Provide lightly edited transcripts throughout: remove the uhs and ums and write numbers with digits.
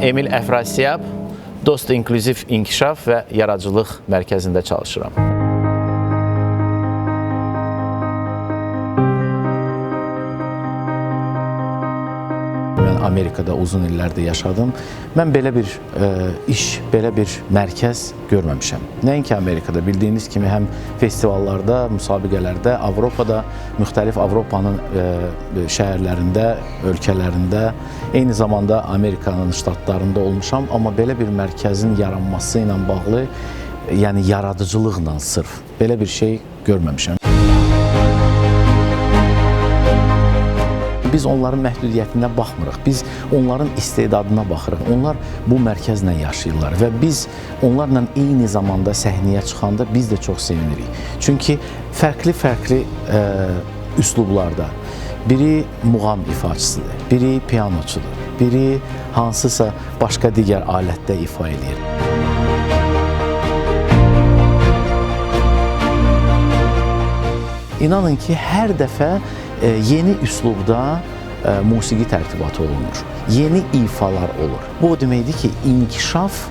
Emil Əfrasiyab, Dost İnklüziv İnkişaf və Yaradıcılıq Mərkəzində çalışıram. Mən Amerikada uzun illərdə yaşadım. Mən belə bir iş, belə bir mərkəz görməmişəm. Nəinki Amerikada, bildiyiniz kimi həm festivallarda, müsabiqələrdə, Avropada, müxtəlif Avropanın şəhərlərində, ölkələrində, eyni zamanda Amerikanın ştatlarında olmuşam. Amma belə bir mərkəzin yaranması ilə bağlı, yəni yaradıcılıqla sırf belə bir şey görməmişəm. Biz onların məhdudiyyətinə baxmırıq, biz onların istedadına baxırıq. Onlar bu mərkəzlə yaşayırlar və biz onlarla eyni zamanda səhnəyə çıxanda biz də çox sevinirik. Çünki fərqli-fərqli üslublarda, biri muğam ifaçısıdır, biri pianoçudur, biri hansısa başqa digər alətdə ifa edir. İnanın ki, hər dəfə yeni üslubda musiqi tərtibatı olunur, yeni ifalar olur. Bu o deməkdir ki, inkişaf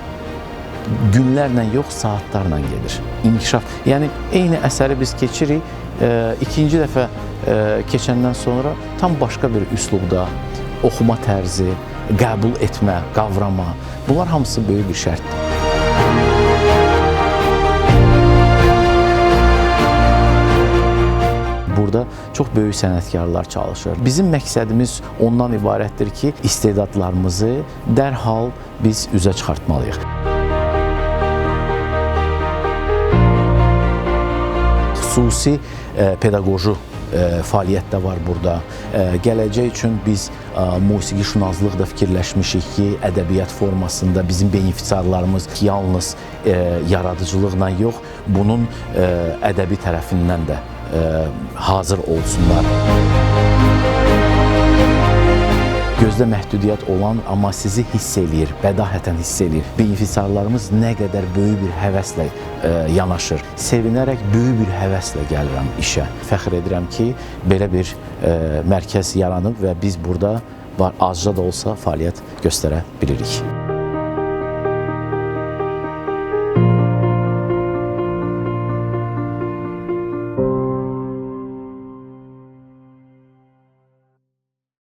günlərlə yox, saatlarla gedir. İnkişaf, yəni eyni əsəri biz keçirik, ikinci dəfə keçəndən sonra tam başqa bir üslubda oxuma tərzi, qəbul etmə, qavrama, bunlar hamısı böyük bir şərtdir. Burada çox böyük sənətkarlar çalışır. Bizim məqsədimiz ondan ibarətdir ki, istedadlarımızı dərhal biz üzə çıxartmalıyıq. Xüsusi pedaqoji fəaliyyət də var burada. Gələcək üçün biz musiqişünazlıqda fikirləşmişik ki, ədəbiyyat formasında bizim benefisiarlarımız yalnız yaradıcılıqla yox, bunun ədəbi tərəfindən də hazır olsunlar. Gözdə məhdudiyyət olan, amma sizi hiss eləyir, bədahətən hiss eləyir. Benefisiarlarımız nə qədər böyük bir həvəslə yanaşır. Sevinərək böyük bir həvəslə gəlirəm işə. Fəxr edirəm ki, belə bir mərkəz yaranıb və biz burada azca da olsa fəaliyyət göstərə bilirik.